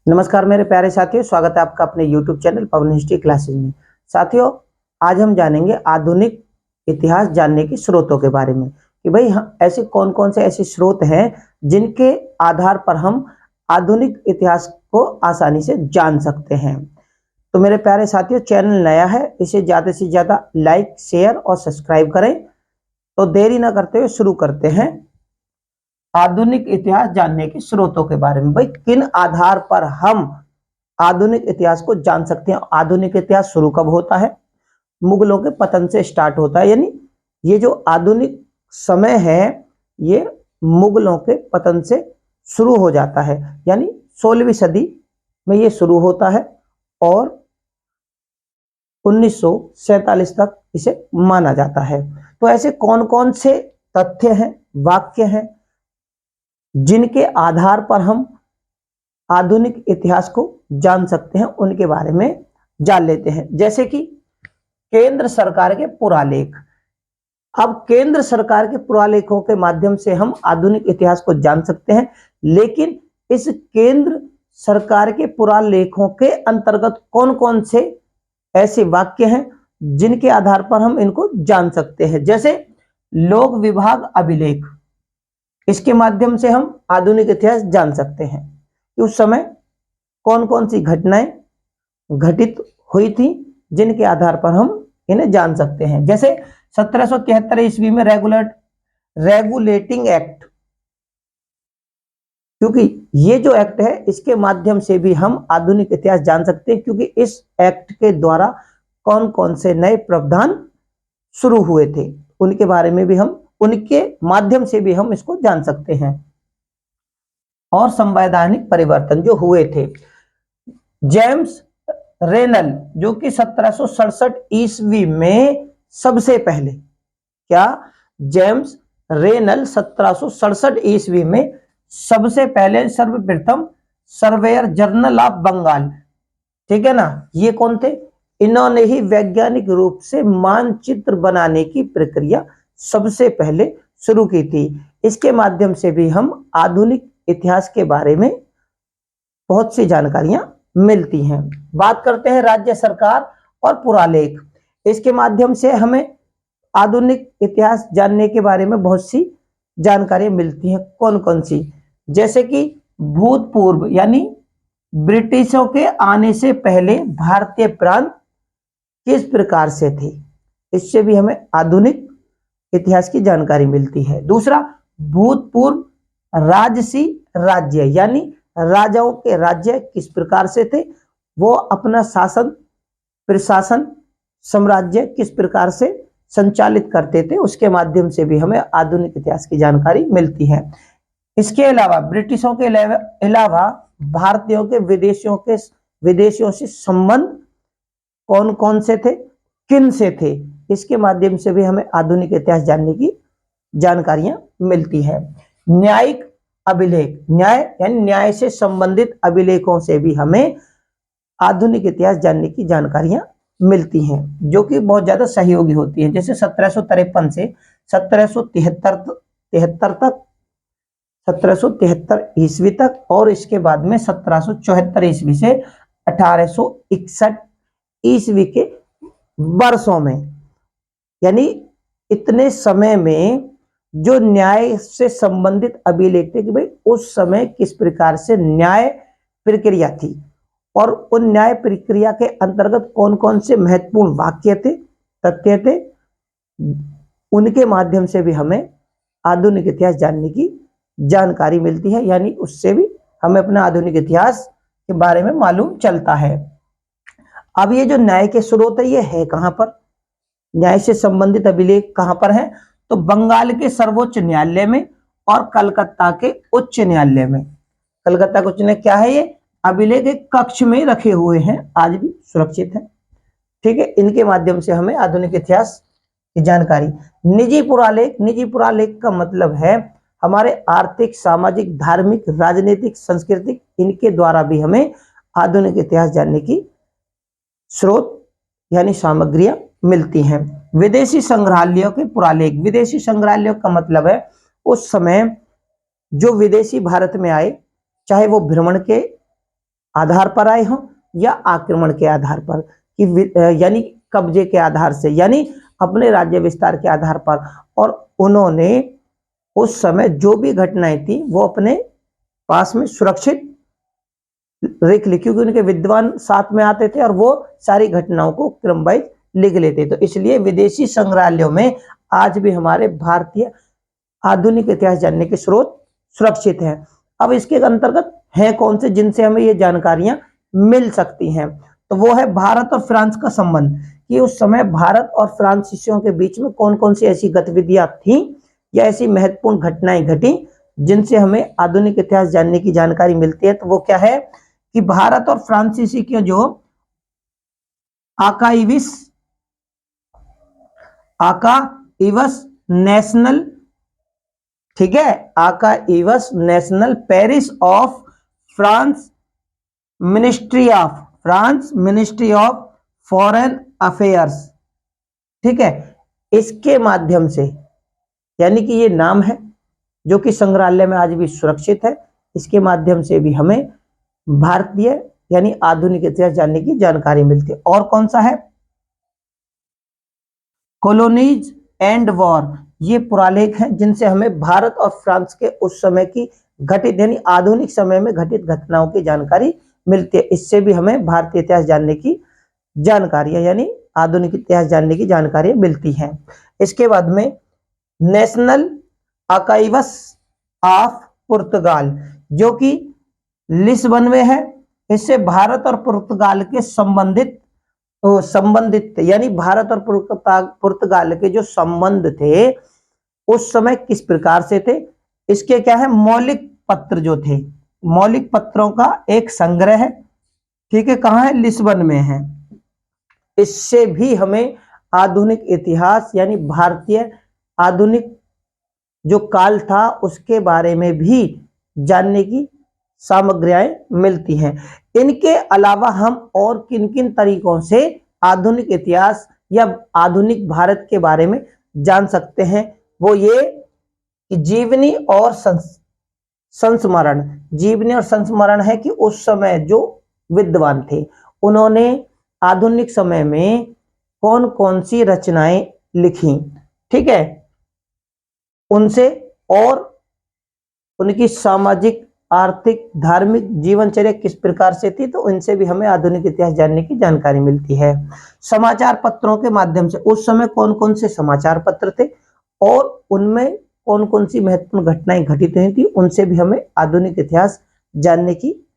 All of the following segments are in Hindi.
नमस्कार मेरे प्यारे साथियों, स्वागत है आपका अपने YouTube चैनल पवन हिस्ट्री क्लासेज में। साथियों, आज हम जानेंगे आधुनिक इतिहास जानने के स्रोतों के बारे में कि भाई ऐसे कौन कौन से ऐसे स्रोत हैं जिनके आधार पर हम आधुनिक इतिहास को आसानी से जान सकते हैं। तो मेरे प्यारे साथियों, चैनल नया है, इसे ज़्यादा से ज़्यादा लाइक, शेयर और सब्सक्राइब करें। तो देरी ना करते हुए शुरू करते हैं आधुनिक इतिहास जानने के स्रोतों के बारे में। भाई किन आधार पर हम आधुनिक इतिहास को जान सकते हैं। आधुनिक इतिहास शुरू कब होता है? मुगलों के पतन से स्टार्ट होता है, यानी ये जो आधुनिक समय है ये मुगलों के पतन से शुरू हो जाता है, यानी 16वीं सदी में ये शुरू होता है और 1947 तक इसे माना जाता है। तो ऐसे कौन कौन से तथ्य हैं, वाक्य हैं जिनके आधार पर हम आधुनिक इतिहास को जान सकते हैं, उनके बारे में जान लेते हैं। जैसे कि केंद्र सरकार के पुरालेख। अब केंद्र सरकार के पुरालेखों के माध्यम से हम आधुनिक इतिहास को जान सकते हैं, लेकिन इस केंद्र सरकार के पुरालेखों के अंतर्गत कौन कौन से ऐसे वाक्य हैं जिनके आधार पर हम इनको जान सकते हैं। जैसे लोक विभाग अभिलेख, इसके माध्यम से हम आधुनिक इतिहास जान सकते हैं कि उस समय कौन कौन सी घटनाएं घटित हुई थी जिनके आधार पर हम इन्हें जान सकते हैं। जैसे 1773 ईस्वी में रेगुलेटिंग एक्ट, क्योंकि ये जो एक्ट है इसके माध्यम से भी हम आधुनिक इतिहास जान सकते हैं, क्योंकि इस एक्ट के द्वारा कौन कौन से नए प्रावधान शुरू हुए थे उनके बारे में भी हम, उनके माध्यम से भी हम इसको जान सकते हैं। और संवैधानिक परिवर्तन जो हुए थे, जेम्स रेनल जो कि 1767 ईस्वी में सबसे पहले, क्या जेम्स रेनल 1767 ईस्वी में सबसे पहले सर्वप्रथम सर्वेयर जर्नल ऑफ बंगाल, ठीक है ना, ये कौन थे? इन्होंने ही वैज्ञानिक रूप से मानचित्र बनाने की प्रक्रिया सबसे पहले शुरू की थी। इसके माध्यम से भी हम आधुनिक इतिहास के बारे में बहुत सी जानकारियां मिलती हैं। बात करते हैं राज्य सरकार और पुरालेख। इसके माध्यम से हमें आधुनिक इतिहास जानने के बारे में बहुत सी जानकारी मिलती हैं। कौन कौन सी? जैसे कि भूतपूर्व, यानी ब्रिटिशों के आने से पहले भारतीय प्रांत किस प्रकार से थे, इससे भी हमें आधुनिक इतिहास की जानकारी मिलती है। दूसरा, भूतपूर्व राजसी राज्य, यानी राजाओं के राज्य किस प्रकार से थे, वो अपना शासन प्रशासन साम्राज्य किस प्रकार से संचालित करते थे, उसके माध्यम से भी हमें आधुनिक इतिहास की जानकारी मिलती है। इसके अलावा ब्रिटिशों के अलावा भारतीयों के विदेशियों से संबंध कौन कौन से थे, किन से थे, इसके माध्यम से भी हमें आधुनिक इतिहास जानने की जानकारियां मिलती है। न्यायिक अभिलेख, न्याय यानी न्याय से संबंधित अभिलेखों से भी हमें आधुनिक इतिहास जानने की जानकारियां मिलती हैं, जो कि बहुत ज्यादा सहयोगी होती हैं। जैसे 1753 से 1773 ईस्वी तक, और इसके बाद में 1774 ईस्वी से 1861 ईस्वी के वर्षों में, यानी इतने समय में जो न्याय से संबंधित अभिलेख थे कि भाई उस समय किस प्रकार से न्याय प्रक्रिया थी, और उन न्याय प्रक्रिया के अंतर्गत कौन कौन से महत्वपूर्ण वाक्य थे, तथ्य थे, उनके माध्यम से भी हमें आधुनिक इतिहास जानने की जानकारी मिलती है, यानी उससे भी हमें अपना आधुनिक इतिहास के बारे में मालूम चलता है। अब ये जो न्याय के स्रोत है, ये है कहां पर? न्याय से संबंधित अभिलेख कहां पर है? तो बंगाल के सर्वोच्च न्यायालय में और कलकत्ता के उच्च न्यायालय में। कलकत्ता का उच्च न्यायालय क्या है? ये अभिलेख एक कक्ष में रखे हुए हैं, आज भी सुरक्षित है, ठीक है। इनके माध्यम से हमें आधुनिक इतिहास की जानकारी। निजी पुरालेख, निजी पुरालेख का मतलब है हमारे आर्थिक, सामाजिक, धार्मिक, राजनीतिक, सांस्कृतिक, इनके द्वारा भी हमें आधुनिक इतिहास जानने की स्रोत यानी सामग्रियां मिलती हैं। विदेशी संग्रहालयों के पुरालेख, विदेशी संग्रहालयों का मतलब है उस समय जो विदेशी भारत में आए, चाहे वो भ्रमण के आधार पर आए हों या आक्रमण के आधार पर, कि यानी कब्जे के आधार से, यानी अपने राज्य विस्तार के आधार पर। और उन्होंने उस समय जो भी घटनाएं थी वो अपने पास में सुरक्षित लिख ली, क्योंकि उनके विद्वान साथ में आते थे और वो सारी घटनाओं को क्रमवाइज लिख लेते। तो इसलिए विदेशी संग्रहालयों में आज भी हमारे भारतीय आधुनिक इतिहास जानने के स्रोत सुरक्षित हैं। अब इसके अंतर्गत हैं कौन से जिनसे हमें ये जानकारियां मिल सकती हैं, तो वो है भारत और फ्रांस का संबंध, कि उस समय भारत और फ्रांसीसियों के बीच में कौन कौन सी ऐसी गतिविधियां थी या ऐसी महत्वपूर्ण घटनाएं घटी जिनसे हमें आधुनिक इतिहास जानने की जानकारी मिलती है। तो वो क्या है कि भारत और फ्रांसीसी के जो आकाइवस नेशनल, ठीक है, archives national Paris of France ministry of foreign affairs, ठीक है, इसके माध्यम से, यानी कि ये नाम है जो कि संग्रहालय में आज भी सुरक्षित है, इसके माध्यम से भी हमें भारतीय यानी आधुनिक इतिहास जानने की जानकारी मिलती है। और कौन सा है, कॉलोनीज एंड वॉर, ये पुरालेख हैं जिनसे हमें भारत और फ्रांस के उस समय की घटित यानी आधुनिक समय में घटित घटनाओं की जानकारी मिलती है। इससे भी हमें भारतीय इतिहास जानने की जानकारियां यानी आधुनिक इतिहास जानने की जानकारियां मिलती हैं। इसके बाद में नेशनल आर्काइव्स ऑफ पुर्तगाल, जो कि लिस्बन में है, इससे भारत और पुर्तगाल के संबंधित यानी भारत और पुर्तगाल के जो संबंध थे उस समय किस प्रकार से थे, इसके क्या है मौलिक पत्र जो थे, मौलिक पत्रों का एक संग्रह है, ठीक है, कहाँ है, लिस्बन में है। इससे भी हमें आधुनिक इतिहास यानी भारतीय आधुनिक जो काल था उसके बारे में भी जानने की सामग्रियां मिलती हैं। इनके अलावा हम और किन किन तरीकों से आधुनिक इतिहास या आधुनिक भारत के बारे में जान सकते हैं, वो ये कि जीवनी और संस्मरण है कि उस समय जो विद्वान थे उन्होंने आधुनिक समय में कौन कौन सी रचनाएं लिखी, ठीक है, उनसे, और उनकी सामाजिक आर्थिक धार्मिक जीवनचर्या किस प्रकार से थी, तो इनसे भी हमें आधुनिक इतिहास जानने की जानकारी मिलती है। समाचार पत्रों के माध्यम से उस समय कौन कौन से समाचार पत्र थे और उनमें कौन कौन सी महत्वपूर्ण घटनाएं घटित हुई थी, उनसे भी हमें आधुनिक इतिहास जानने की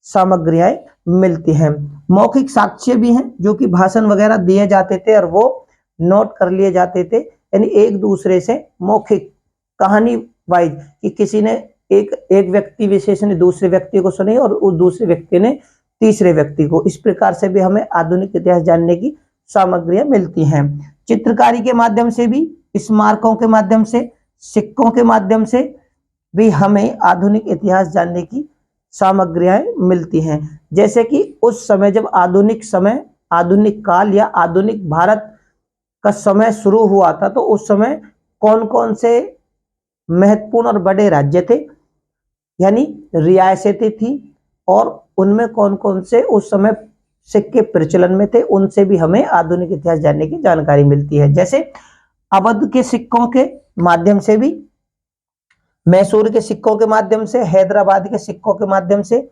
सामग्रियां मिलती हैं। मौखिक साक्ष्य भी हैं जो कि भाषण वगैरह दिए जाते थे और वो नोट कर लिए जाते थे, यानी एक दूसरे से मौखिक कहानी वाइज कि किसी ने एक व्यक्ति विशेष ने दूसरे व्यक्ति को सुनी और उस दूसरे व्यक्ति ने तीसरे व्यक्ति को, इस प्रकार से भी हमें आधुनिक इतिहास जानने की सामग्रियां मिलती हैं। चित्रकारी के माध्यम से भी, स्मारकों के माध्यम से, सिक्कों के माध्यम से भी हमें आधुनिक इतिहास जानने की सामग्रियां मिलती हैं। जैसे कि उस समय जब आधुनिक काल या आधुनिक भारत का समय शुरू हुआ था तो उस समय कौन कौन से महत्वपूर्ण और बड़े राज्य थे यानी रियासतें थी और उनमें कौन कौन से उस समय सिक्के प्रचलन में थे, उनसे भी हमें आधुनिक इतिहास जानने की जानकारी मिलती है। जैसे अवध के सिक्कों के माध्यम से भी, मैसूर के सिक्कों के माध्यम से, हैदराबाद के सिक्कों के माध्यम से,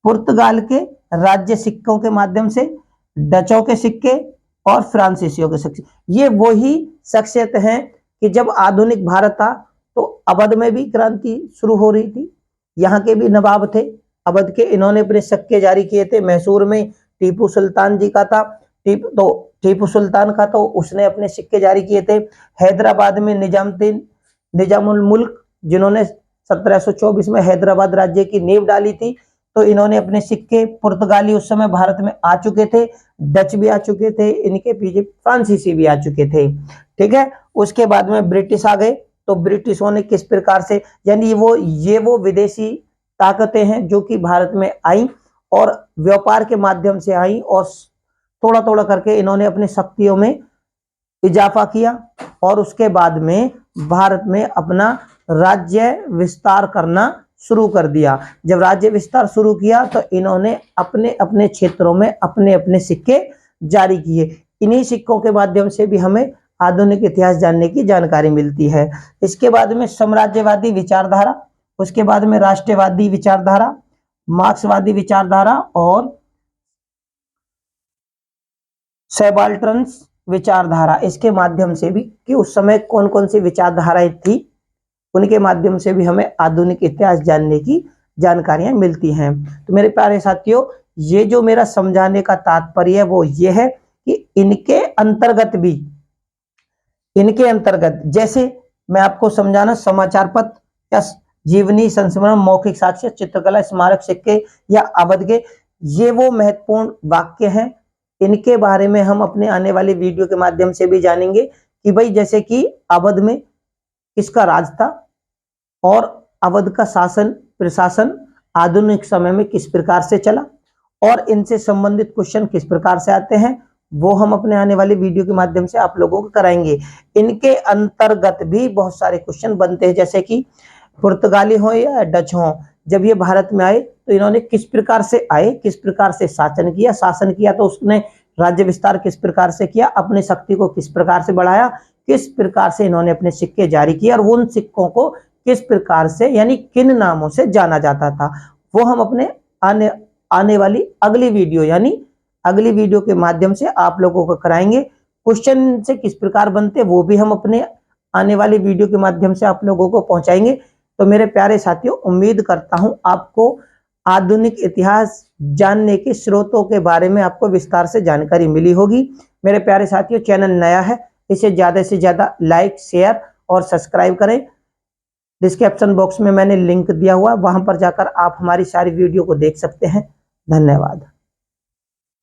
पुर्तगाल के राज्य सिक्कों के माध्यम से, डचों के सिक्के और फ्रांसीसियों के सिक्के। ये वही शख्सियत हैं कि जब आधुनिक भारत था तो अवध में भी क्रांति शुरू हो रही थी, यहाँ के भी नवाब थे अवध के, इन्होंने अपने सिक्के जारी किए थे। मैसूर में टीपू सुल्तान जी का था, टीपू सुल्तान का, तो उसने अपने सिक्के जारी किए थे। हैदराबाद में निजामुल मुल्क जिन्होंने 1724 में हैदराबाद राज्य की नींव डाली थी, तो इन्होंने अपने सिक्के, पुर्तगाली उस समय भारत में आ चुके थे, डच भी आ चुके थे, इनके पीछे फ्रांसीसी भी आ चुके थे, ठीक है। उसके बाद में ब्रिटिश आ गए, तो ब्रिटिशों ने किस प्रकार से, यानी ये वो विदेशी ताकतें हैं जो कि भारत में आई और व्यापार के माध्यम से आई और थोड़ा थोड़ा करके इन्होंने अपनी शक्तियों में इजाफा किया और उसके बाद में भारत में अपना राज्य विस्तार करना शुरू कर दिया। जब राज्य विस्तार शुरू किया तो इन्होंने अपने अपने क्षेत्रों में अपने अपने सिक्के जारी किए। इन्हीं सिक्कों के माध्यम से भी हमें आधुनिक इतिहास जानने की जानकारी मिलती है। इसके बाद में साम्राज्यवादी विचारधारा, उसके बाद में राष्ट्रवादी विचारधारा, मार्क्सवादी विचारधारा और सबाल्टर्न विचारधारा, इसके माध्यम से भी कि उस समय कौन कौन सी विचारधाराएं थी, उनके माध्यम से भी हमें आधुनिक इतिहास जानने की जानकारियां मिलती हैं। तो मेरे प्यारे साथियों, ये जो मेरा समझाने का तात्पर्य है वो ये है कि इनके अंतर्गत जैसे मैं आपको समझाना, समाचार पत्र या जीवनी संस्मरण, मौखिक साक्ष्य, चित्रकला, स्मारक सिक्के या अवध के, ये वो महत्वपूर्ण वाक्य हैं। इनके बारे में हम अपने आने वाले वीडियो के माध्यम से भी जानेंगे कि भाई जैसे कि अवध में किसका राज था और अवध का शासन प्रशासन आधुनिक समय में किस प्रकार से चला और इनसे संबंधित क्वेश्चन किस प्रकार से आते हैं, वो हम अपने आने वाले वीडियो के माध्यम से आप लोगों को कराएंगे। इनके अंतर्गत भी बहुत सारे क्वेश्चन बनते हैं, जैसे कि पुर्तगाली हो या डच हो, जब ये भारत में आए तो इन्होंने किस प्रकार से आए, किस प्रकार से शासन किया तो उसने राज्य विस्तार किस प्रकार से किया, अपनी शक्ति को किस प्रकार से बढ़ाया, किस प्रकार से इन्होंने अपने सिक्के जारी किए और उन सिक्कों को किस प्रकार से यानी किन नामों से जाना जाता था, वो हम अपने आने वाली अगली वीडियो के माध्यम से आप लोगों को कराएंगे। क्वेश्चन से किस प्रकार बनते वो भी हम अपने आने वाली वीडियो के माध्यम से आप लोगों को पहुंचाएंगे। तो मेरे प्यारे साथियों, उम्मीद करता हूं आपको आधुनिक इतिहास जानने के स्रोतों के बारे में आपको विस्तार से जानकारी मिली होगी। मेरे प्यारे साथियों, चैनल नया है, इसे ज्यादा से ज्यादा लाइक, शेयर और सब्सक्राइब करें। डिस्क्रिप्शन बॉक्स में मैंने लिंक दिया हुआ, वहां पर जाकर आप हमारी सारी वीडियो को देख सकते हैं। धन्यवाद।